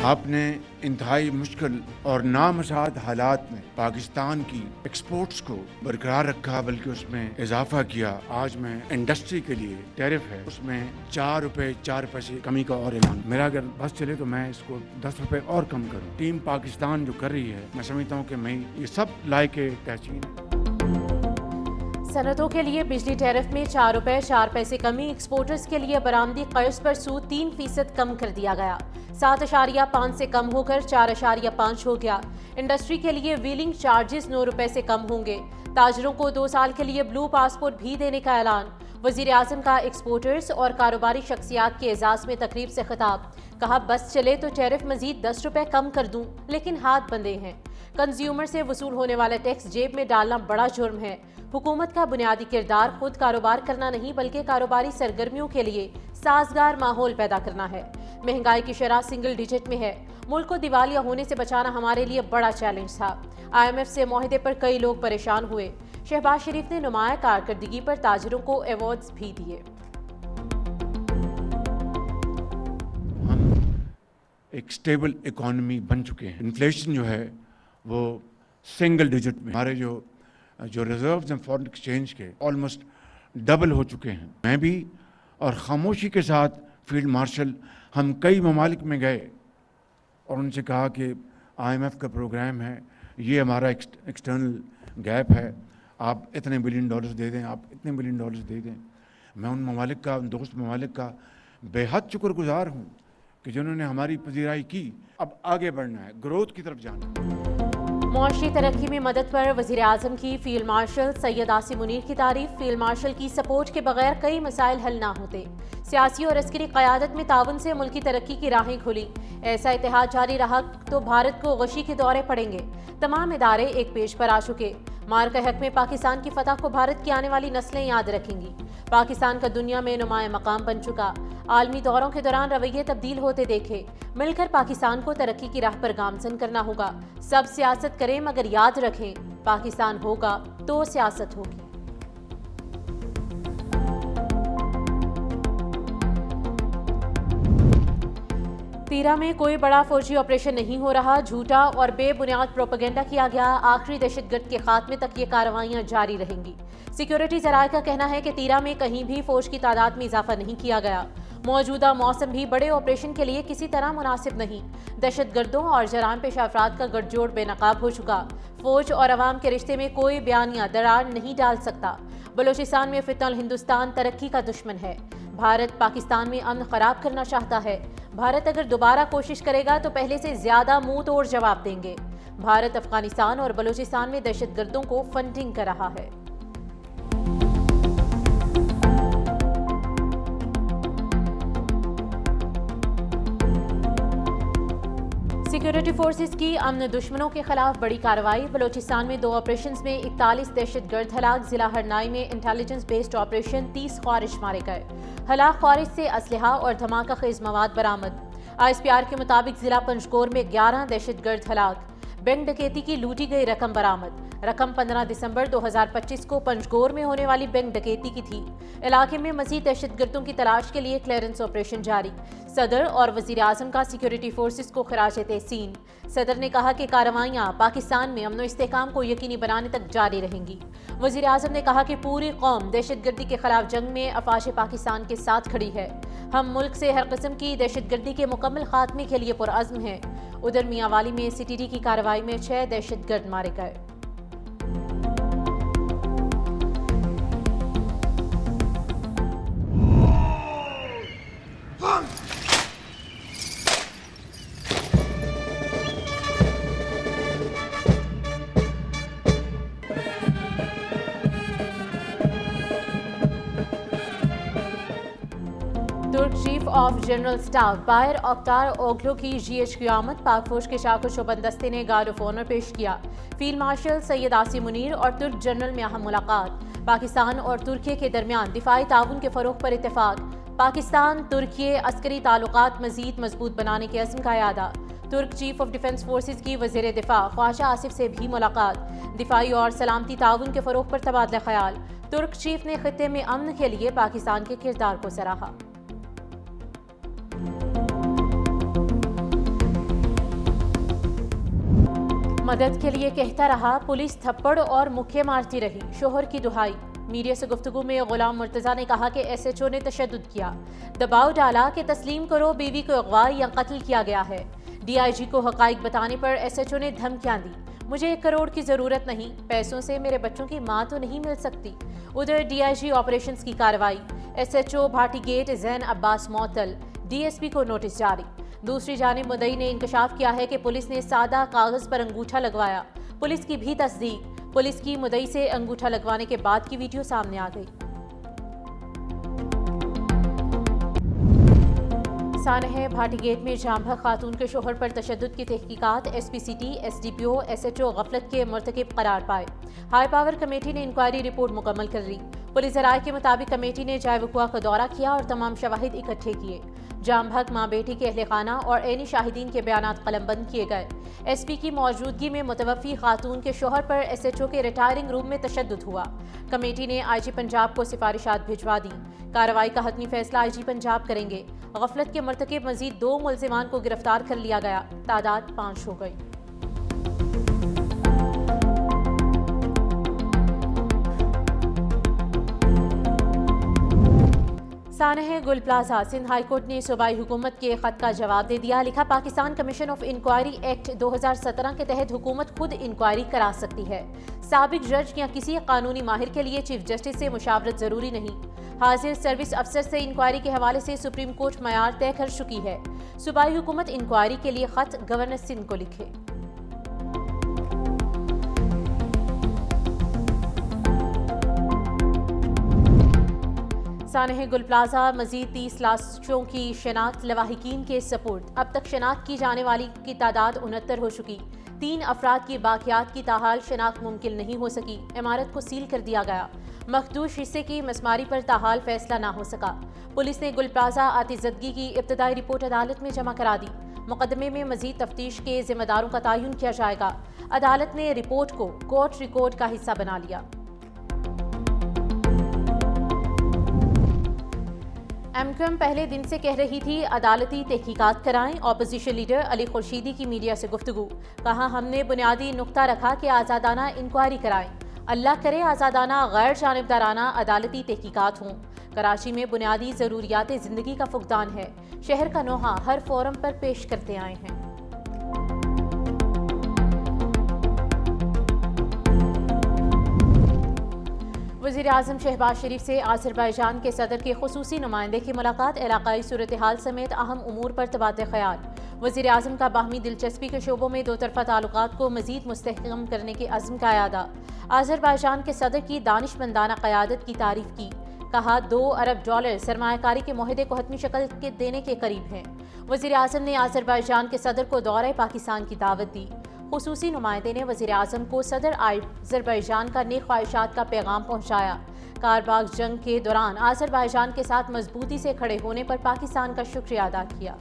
آپ نے انتہائی مشکل اور نامساعد حالات میں پاکستان کی ایکسپورٹس کو برقرار رکھا، بلکہ اس میں اضافہ کیا۔ آج میں انڈسٹری کے لیے ٹیرف ہے، اس میں 4 روپے 4 پیسے کمی کا اور اعلان۔ میرا اگر بس چلے تو میں اس کو 10 روپے اور کم کروں۔ ٹیم پاکستان جو کر رہی ہے، میں سمجھتا ہوں کہ میں یہ سب لائق تحسین ہے۔ صنعتوں کے لیے بجلی ٹیرف میں 4 روپے 4 پیسے کمی، ایکسپورٹرز کے لیے برآمدی قرض پر سود 3% کم کر دیا گیا، 7.5 سے کم ہو کر 4.5 ہو گیا۔ انڈسٹری کے لیے ویلنگ چارجز 9 روپے سے کم ہوں گے۔ تاجروں کو 2 سال کے لیے بلو پاسپورٹ بھی دینے کا اعلان۔ وزیر اعظم کا ایکسپورٹرز اور کاروباری شخصیات کے اعزاز میں تقریب سے خطاب، کہا بس چلے تو ٹیرف مزید 10 روپے کم کر دوں، لیکن ہاتھ بندھے ہیں۔ کنزیومر سے وصول ہونے والا ٹیکس جیب میں ڈالنا بڑا جرم ہے۔ حکومت کا بنیادی کردار خود کاروبار کرنا نہیں، بلکہ کاروباری سرگرمیوں کے لیے سازگار ماحول پیدا کرنا ہے۔ مہنگائی کی شرح سنگل ڈیجٹ میں ہے۔ ملک کو دیوالیہ ہونے سے بچانا ہمارے لیے بڑا چیلنج تھا۔ IMF سے معاہدے پر کئی لوگ پریشان ہوئے۔ شہباز شریف نے نمایاں کارکردگی پر تاجروں کو ایوارڈز بھی دیے۔ ہم ایک سٹیبل اکانومی بن چکے ہیں۔ انفلیشن جو ہے وہ سنگل ڈیجٹ میں، ہمارے جو ریزروز ہیں فارن ایکسچینج کے آلموسٹ ڈبل ہو چکے ہیں۔ میں بھی اور خاموشی کے ساتھ فیلڈ مارشل ہم کئی ممالک میں گئے اور ان سے کہا کہ IMF کا پروگرام ہے، یہ ہمارا ایکسٹرنل گیپ ہے، آپ اتنے بلین ڈالرز دے دیں، آپ اتنے بلین ڈالرز دے دیں۔ میں ان ممالک کا، ان دوست ممالک کا بے حد شکر گزار ہوں کہ جنہوں نے ہماری پذیرائی کی۔ اب آگے بڑھنا ہے، گروتھ کی طرف جانا ہے۔ معاشی ترقی میں مدد پر وزیر اعظم کی فیلڈ مارشل سید عاصم منیر کی تعریف۔ فیلڈ مارشل کی سپورٹ کے بغیر کئی مسائل حل نہ ہوتے۔ سیاسی اور عسکری قیادت میں تعاون سے ملکی ترقی کی راہیں کھلی۔ ایسا اتحاد جاری رہا تو بھارت کو غشی کے دورے پڑیں گے۔ تمام ادارے ایک پیج پر آ چکے۔ مارکہ حق میں پاکستان کی فتح کو بھارت کی آنے والی نسلیں یاد رکھیں گی۔ پاکستان کا دنیا میں نمایاں مقام بن چکا۔ عالمی دوروں کے دوران رویے تبدیل ہوتے دیکھے۔ مل کر پاکستان کو ترقی کی راہ پر گامزن کرنا ہوگا۔ سب سیاست کریں مگر یاد رکھیں، پاکستان ہوگا تو سیاست ہوگی۔ تیرا میں کوئی بڑا فوجی آپریشن نہیں ہو رہا، جھوٹا اور بے بنیاد پروپیگنڈا کیا گیا۔ آخری دہشت گرد کے خاتمے تک یہ کارروائیاں جاری رہیں گی۔ سیکیورٹی ذرائع کا کہنا ہے کہ تیرا میں کہیں بھی فوج کی تعداد میں اضافہ نہیں کیا گیا۔ موجودہ موسم بھی بڑے آپریشن کے لیے کسی طرح مناسب نہیں۔ دہشت گردوں اور جرائم پیشہ افراد کا گٹھ جوڑ بے نقاب ہو چکا۔ فوج اور عوام کے رشتے میں کوئی بیانیہ دراڑ نہیں ڈال سکتا۔ بلوچستان میں فتنہ الہندوستان ترقی کا دشمن ہے۔ بھارت پاکستان میں امن خراب کرنا چاہتا ہے۔ بھارت اگر دوبارہ کوشش کرے گا تو پہلے سے زیادہ منہ توڑ جواب دیں گے۔ بھارت افغانستان اور بلوچستان میں دہشت گردوں کو فنڈنگ کر رہا ہے۔ سیکیورٹی فورسز کی امن دشمنوں کے خلاف بڑی کارروائی۔ بلوچستان میں 2 آپریشنز میں 41 دہشت گرد ہلاک۔ ضلع ہرنائی میں انٹیلیجنس بیسڈ آپریشن 30 خوارج مارے گئے۔ ہلاک خوارج سے اسلحہ اور دھماکہ خیز مواد برآمد۔ ISPR کے مطابق ضلع پنجگور میں 11 دہشت گرد ہلاک۔ بینک ڈکیتی کی لوٹی گئی رقم برآمد۔ رقم 15 دسمبر 2025 کو پنجگور میں ہونے والی بینک ڈکیتی کی تھی۔ علاقے میں مزید دہشت گردوں کی تلاش کے لیے کلیئرنس آپریشن جاری۔ صدر اور وزیر اعظم کا سیکیورٹی فورسز کو خراج تحسین۔ صدر نے کہا کہ کارروائیاں پاکستان میں امن و استحکام کو یقینی بنانے تک جاری رہیں گی۔ وزیر اعظم نے کہا کہ پوری قوم دہشت گردی کے خلاف جنگ میں افواج پاکستان کے ساتھ کھڑی ہے۔ ہم ملک سے ہر قسم کی دہشت گردی کے مکمل خاتمے کے لیے پرعزم ہیں۔ ادھر میاں والی میں CTD کی کارروائی میں 6 دہشت گرد مارے گئے۔ ترک چیف آف جنرل سٹاف بایر اوکٹار اوگلو کی GH کی آمد۔ پاک فوج کے شاخ و شوبند دستے نے گارڈ آف آنر پیش کیا۔ فیلڈ مارشل سید عاصم منیر اور ترک جنرل میں اہم ملاقات۔ پاکستان اور ترکیے کے درمیان دفاعی تعاون کے فروغ پر اتفاق۔ پاکستان ترکیے عسکری تعلقات مزید مضبوط بنانے کے عزم کا اعادہ۔ ترک چیف آف ڈیفنس فورسز کی وزیر دفاع خواجہ آصف سے بھی ملاقات۔ دفاعی اور سلامتی تعاون کے فروغ پر تبادلہ خیال۔ ترک چیف نے خطے میں امن کے لیے پاکستان کے کردار کو سراہا۔ مدد کے لیے کہتا رہا، پولیس تھپڑ اور مکے مارتی رہی، شوہر کی دہائی۔ میڈیا سے گفتگو میں غلام مرتضیٰ نے کہا کہ ایس ایچ او نے تشدد کیا، دباؤ ڈالا کہ تسلیم کرو بیوی کو اغوا یا قتل کیا گیا ہے۔ ڈی آئی جی کو حقائق بتانے پر ایس ایچ او نے دھمکیاں دی، مجھے 1 کروڑ کی ضرورت نہیں، پیسوں سے میرے بچوں کی ماں تو نہیں مل سکتی۔ ادھر ڈی آئی جی آپریشنز کی کارروائی، S H O Bhati gate Zain Abbas معطل، ڈی ایس پی کو نوٹس جاری۔ دوسری جانب مدعی نے انکشاف کیا ہے کہ پولیس نے سادہ کاغذ پر انگوٹھا لگوایا، پولیس کی بھی تصدیق، پولیس کی مدعی سے انگوٹھا لگوانے کے بعد کی ویڈیو سامنے آ گئی۔ سانحہ بھاٹی گیٹ میں جام بھگ خاتون کے شوہر پر تشدد کی تحقیقات، S P C T, S D P O, S H O غفلت کے مرتکب قرار پائے۔ ہائی پاور کمیٹی نے انکوائری رپورٹ مکمل کر لی۔ پولیس ذرائع کے مطابق کمیٹی نے جائے وقوع کا دورہ کیا اور تمام شواہد اکٹھے کیے۔ جام بھگ ماں بیٹی کے اہل خانہ اور عینی شاہدین کے بیانات قلم بند کیے گئے۔ ایس پی کی موجودگی میں متوفی خاتون کے شوہر پر ایس ایچ او کے ریٹائرنگ روم میں تشدد ہوا۔ کمیٹی نے آئی جی پنجاب کو سفارشات بھجوا دیں۔ کارروائی کا حتمی فیصلہ آئی جی پنجاب کریں گے۔ غفلت کے مرتکب مزید 2 ملزمان کو گرفتار کر لیا گیا، تعداد 5 ہو گئی۔ سانحہ گل پلازا، سندھ ہائی کورٹ نے صوبائی حکومت کے خط کا جواب دے دیا۔ لکھا، Pakistan Commission of Inquiry Act 2017 کے تحت حکومت خود انکوائری کرا سکتی ہے۔ سابق جج یا کسی قانونی ماہر کے لیے چیف جسٹس سے مشاورت ضروری نہیں۔ حاضر سروس افسر سے انکوائری کے حوالے سے سپریم کورٹ معیار طے کر چکی ہے۔ صوبائی حکومت انکوائری کے لیے خط گورنر سندھ کو لکھے۔ سانحہ گل پلازا مزید 30 لاشوں کی شناخت لواحقین کے سپرد۔ اب تک شناخت کی جانے والی کی تعداد 69 ہو چکی۔ 3 افراد کی باقیات کی تاحال شناخت ممکن نہیں ہو سکی۔ عمارت کو سیل کر دیا گیا۔ مخدوش حصے کی مسماری پر تاحال فیصلہ نہ ہو سکا۔ پولیس نے گل پلازا آتش زدگی کی ابتدائی رپورٹ عدالت میں جمع کرا دی۔ مقدمے میں مزید تفتیش کے ذمہ داروں کا تعین کیا جائے گا۔ عدالت نے رپورٹ کو کورٹ ریکارڈ کا حصہ بنا لیا۔ ایم کیو ایم پہلے دن سے کہہ رہی تھی عدالتی تحقیقات کرائیں۔ اپوزیشن لیڈر علی خورشیدی کی میڈیا سے گفتگو، کہا، ہم نے بنیادی نقطہ رکھا کہ آزادانہ انکوائری کرائیں، اللہ کرے آزادانہ غیر جانبدارانہ عدالتی تحقیقات ہوں۔ کراچی میں بنیادی ضروریات زندگی کا فقدان ہے، شہر کا نوحہ ہر فورم پر پیش کرتے آئے ہیں۔ وزیراعظم شہباز شریف سے آذربائیجان کے صدر کے خصوصی نمائندے کی ملاقات، علاقائی صورتحال سمیت اہم امور پر تبادلہ خیال۔ وزیراعظم کا باہمی دلچسپی کے شعبوں میں 2 طرفہ تعلقات کو مزید مستحکم کرنے کے عزم کا اعادہ۔ آذربائیجان کے صدر کی دانشمندانہ قیادت کی تعریف کی، کہا، $2 ارب سرمایہ کاری کے معاہدے کو حتمی شکل دینے کے قریب ہیں۔ وزیراعظم نے آذربائیجان کے صدر کو دورہ پاکستان کی دعوت دی۔ خصوصی نمائندے نے وزیراعظم کو صدر آذربائیجان کا نیک خواہشات کا پیغام پہنچایا۔ کارباغ جنگ کے دوران آذربائیجان کے ساتھ مضبوطی سے کھڑے ہونے پر پاکستان کا شکریہ ادا کیا۔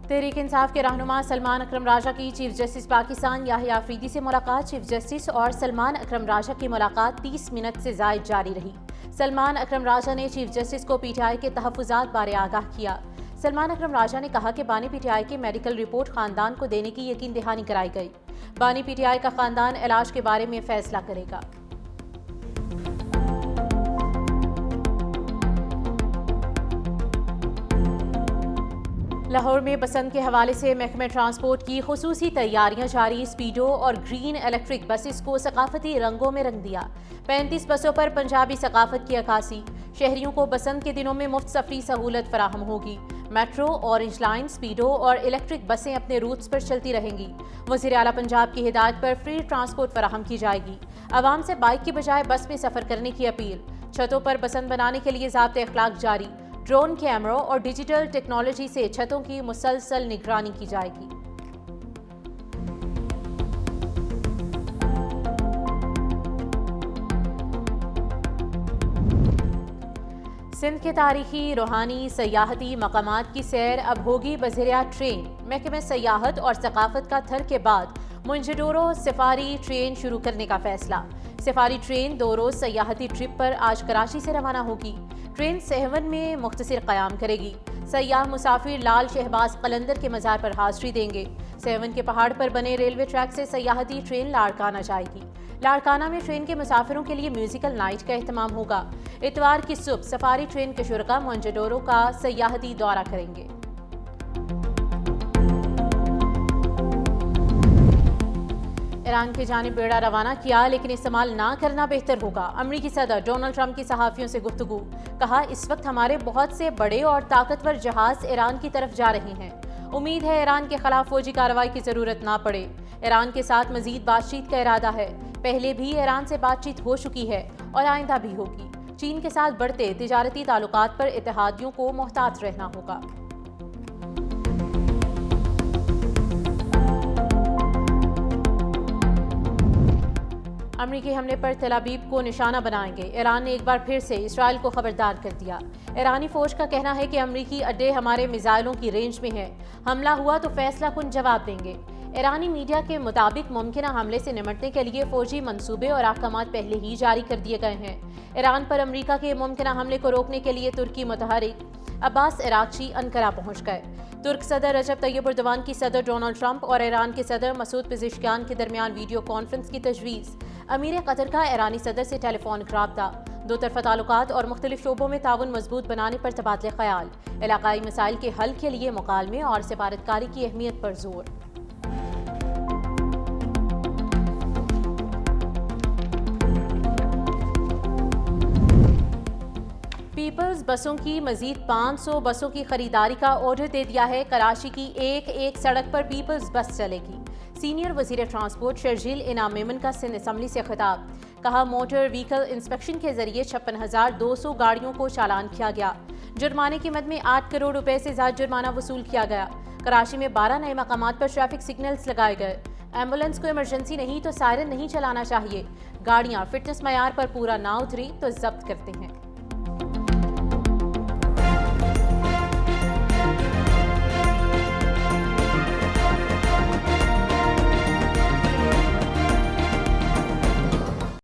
تحریک انصاف کے رہنما سلمان اکرم راجہ کی چیف جسٹس پاکستان یحییٰ آفریدی سے ملاقات۔ چیف جسٹس اور سلمان اکرم راجہ کی ملاقات 30 منٹ سے زائد جاری رہی۔ سلمان اکرم راجہ نے چیف جسٹس کو پی ٹی آئی کے تحفظات بارے آگاہ کیا۔ سلمان اکرم راجہ نے کہا کہ بانی پی ٹی آئی کی میڈیکل رپورٹ خاندان کو دینے کی یقین دہانی کرائی گئی۔ بانی پی ٹی آئی کا خاندان علاج کے بارے میں فیصلہ کرے گا۔ لاہور میں بسنت کے حوالے سے محکمہ ٹرانسپورٹ کی خصوصی تیاریاں جاری۔ اسپیڈو اور گرین الیکٹرک بسز کو ثقافتی رنگوں میں رنگ دیا۔ 35 بسوں پر پنجابی ثقافت کی عکاسی۔ شہریوں کو بسنت کے دنوں میں مفت سفری سہولت فراہم ہوگی۔ میٹرو، اورنج لائن، اسپیڈو اور الیکٹرک بسیں اپنے روٹس پر چلتی رہیں گی۔ وزیر اعلیٰ پنجاب کی ہدایت پر فری ٹرانسپورٹ فراہم کی جائے گی۔ عوام سے بائک کی بجائے بس میں سفر کرنے کی اپیل۔ چھتوں پر بسنت بنانے کے لیے ضابط اخلاق جاری۔ ڈرون کیمروں اور ڈیجیٹل ٹیکنالوجی سے چھتوں کی مسلسل نگرانی کی جائے گی۔ سندھ کے تاریخی، روحانی، سیاحتی مقامات کی سیر اب ہوگی بذریعہ ٹرین۔ محکمہ سیاحت اور ثقافت کا تھر کے بعد منجڈورو سفاری ٹرین شروع کرنے کا فیصلہ۔ سفاری ٹرین 2 روز سیاحتی ٹرپ پر آج کراچی سے روانہ ہوگی۔ ٹرین سہون میں مختصر قیام کرے گی۔ سیاح مسافر لال شہباز قلندر کے مزار پر حاضری دیں گے۔ سیون کے پہاڑ پر بنے ریلوے ٹریک سے سیاحتی ٹرین لاڑکانہ جائے گی۔ لاڑکانہ میں ٹرین کے مسافروں کے لیے میوزیکل نائٹ کا اہتمام ہوگا۔ اتوار کی صبح سفاری ٹرین کے شرکاء موئنجڈورو کا سیاحتی دورہ کریں گے۔ ایران کی جانب بیڑا روانہ کیا، لیکن استعمال نہ کرنا بہتر ہوگا۔ امریکی صدر ڈونلڈ ٹرمپ کی صحافیوں سے گفتگو، کہا اس وقت ہمارے بہت سے بڑے اور طاقتور جہاز ایران کی طرف جا رہے ہیں، امید ہے ایران کے خلاف فوجی کارروائی کی ضرورت نہ پڑے۔ ایران کے ساتھ مزید بات چیت کا ارادہ ہے، پہلے بھی ایران سے بات چیت ہو چکی ہے اور آئندہ بھی ہوگی۔ چین کے ساتھ بڑھتے تجارتی تعلقات پر اتحادیوں کو محتاط رہنا ہوگا۔ امریکی حملے پر تل ابیب کو نشانہ بنائیں گے، ایران نے ایک بار پھر سے اسرائیل کو خبردار کر دیا۔ ایرانی فوج کا کہنا ہے کہ امریکی اڈے ہمارے میزائلوں کی رینج میں ہیں، حملہ ہوا تو فیصلہ کن جواب دیں گے۔ ایرانی میڈیا کے مطابق ممکنہ حملے سے نمٹنے کے لیے فوجی منصوبے اور احکامات پہلے ہی جاری کر دیے گئے ہیں۔ ایران پر امریکہ کے ممکنہ حملے کو روکنے کے لیے ترکی متحرک عباس عراقچی انقرہ پہنچ گئے۔ ترک صدر رجب طیب ایردوان کی صدر ڈونلڈ ٹرمپ اور ایران کے صدر مسعود پزشکیان کے درمیان ویڈیو کانفرنس کی تجویز، امیر قطر کا ایرانی صدر سے ٹیلی فونک رابطہ، دو طرفہ تعلقات اور مختلف شعبوں میں تعاون مضبوط بنانے پر تبادلہ خیال، علاقائی مسائل کے حل کے لیے مکالمے اور سفارتکاری کی اہمیت پر زور۔ پیپلز بسوں کی مزید 500 بسوں کی خریداری کا آرڈر دے دیا ہے۔ کراچی کی ایک سڑک پر پیپلز بس چلے گی۔ سینئر وزیر ٹرانسپورٹ شرجیل انعام میمن کا سندھ اسمبلی سے خطاب، کہا موٹر وہیکل انسپیکشن کے ذریعے 56,200 گاڑیوں کو چالان کیا گیا، جرمانے کی مد میں 8 کروڑ روپے سے زیادہ جرمانہ وصول کیا گیا۔ کراچی میں 12 نئے مقامات پر ٹریفک سگنلز لگائے گئے۔ ایمبولینس کو ایمرجنسی نہیں تو سائرن نہیں چلانا چاہیے، گاڑیاں فٹنس معیار پر پورا نہ اتری تو ضبط کرتے ہیں۔